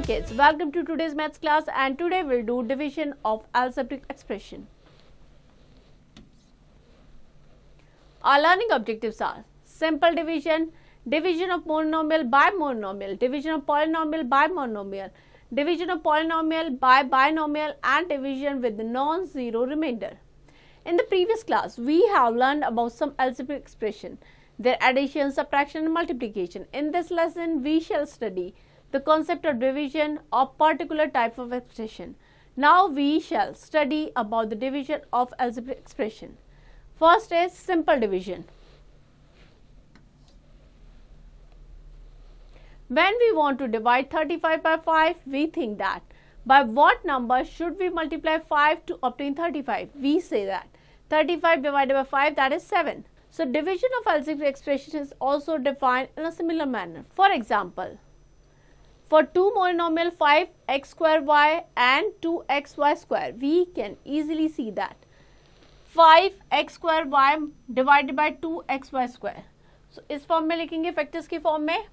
kids, welcome to today's maths class, and today we'll do division of algebraic expression. Our learning objectives are simple division, division of monomial by monomial, division of polynomial by monomial, division of polynomial by binomial, and division with non-zero remainder. In the previous class, we have learned about some algebraic expression, their addition, subtraction and multiplication. In this lesson, we shall study the concept of division of particular type of expression. Now we shall study about the division of algebraic expression. First is simple division. When we want to divide 35 by 5, we think that by what number should we multiply 5 to obtain 35? We say that 35 divided by 5, that is 7. So division of algebraic expression is also defined in a similar manner. For example, for two monomial 5x square y and 2xy square, we can easily see that 5x square y divided by 2xy square. So इस form में लिखेंगे factors की form में,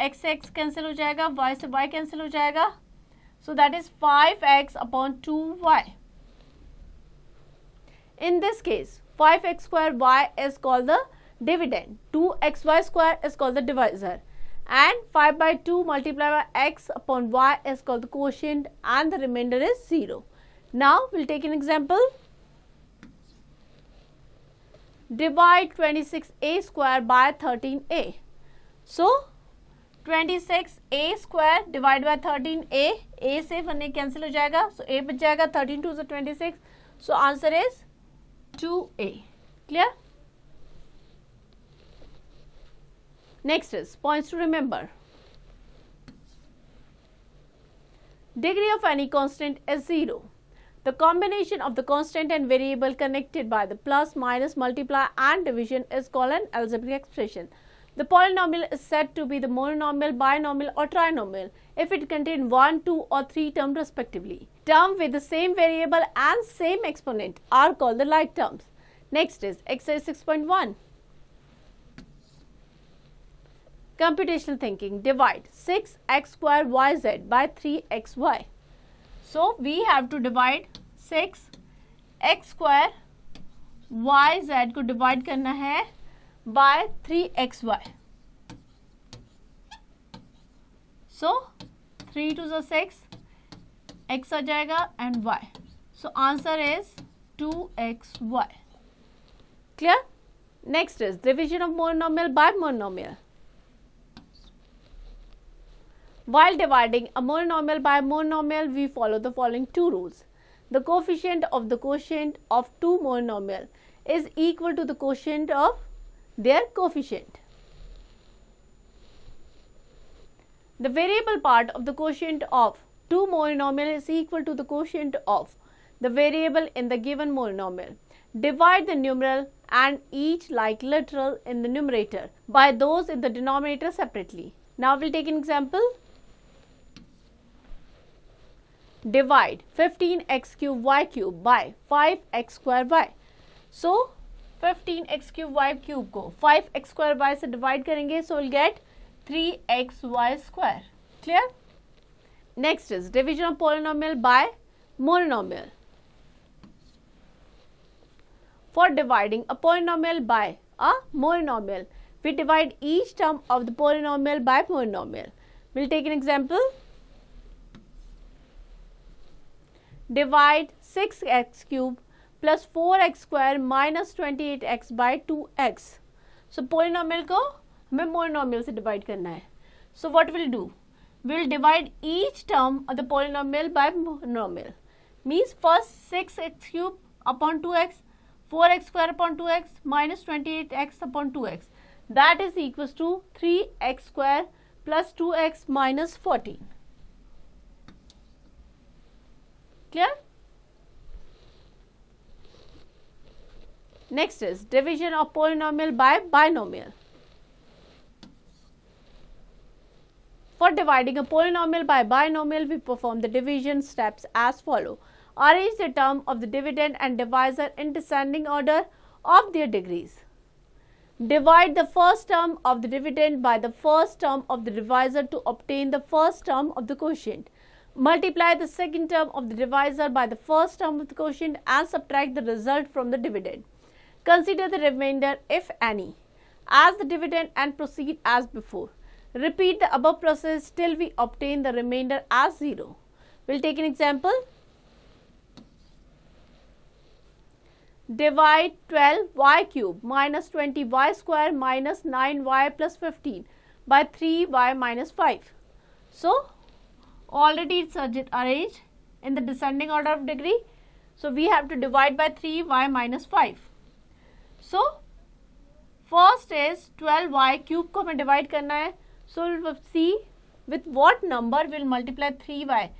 x से x cancel हो जाएगा, y से y cancel हो जाएगा. So that is 5x upon 2y. In this case, 5x square y is called the dividend, 2xy square is called the divisor, and 5 by 2 multiplied by x upon y is called the quotient, and the remainder is 0. Now we'll take an example. Divide 26a square by 13a. So 26a square divided by 13a, a से 1 cancel हो जाएगा, so a बच जाएगा, 13 2 is 26, so answer is 2a. Clear? Next is points to remember. Degree of any constant is 0. The combination of the constant and variable connected by the plus, minus, multiply and division is called an algebraic expression. The polynomial is said to be the monomial, binomial or trinomial if it contains 1, 2 or 3 terms respectively. Terms with the same variable and same exponent are called the like terms. Next is exercise 6.1. Computational thinking. Divide 6x square yz by 3xy. So we have to divide 6x square yz को divide करना है by 3xy. So 3 to the 6, x आ जाएगा and y. So answer is 2xy. Clear? Next is division of monomial by monomial. While dividing a monomial by monomial, we follow the following two rules. The coefficient of the quotient of two monomial is equal to the quotient of their coefficient. The variable part of the quotient of two monomial is equal to the quotient of the variable in the given monomial. Divide the numeral and each like literal in the numerator by those in the denominator separately. Now we'll take an example. Divide 15x cube y cube by 5x square y. So 15x cube y cube को 5x square y से divide करेंगे, so we'll get 3xy square. Clear? Next is division of polynomial by monomial. For dividing a polynomial by a monomial, we divide each term of the polynomial by monomial. We'll take an example. Divide 6x cube plus 4x square minus 28x by 2x. So polynomial को हमें monomial से divide करना है. So what we'll do? We'll divide each term of the polynomial by monomial. Means first 6x cube upon 2x, 4x square upon 2x minus 28x upon 2x. That is equals to 3x square plus 2x minus 14. Clear? Next is division of polynomial by binomial. For dividing a polynomial by binomial, we perform the division steps as follow. Arrange the term of the dividend and divisor in descending order of their degrees. Divide the first term of the dividend by the first term of the divisor to obtain the first term of the quotient. Multiply the second term of the divisor by the first term of the quotient and subtract the result from the dividend. Consider the remainder, if any, as the dividend and proceed as before. Repeat the above process till we obtain the remainder as 0. We'll take an example. Divide 12y cube minus 20y square minus 9y plus 15 by 3y minus 5. So, already it's arranged in the descending order of degree. So, we have to divide by 3y minus 5. So, first is 12y cube को हमें divide करना है. So, we'll see with what number we'll multiply 3y.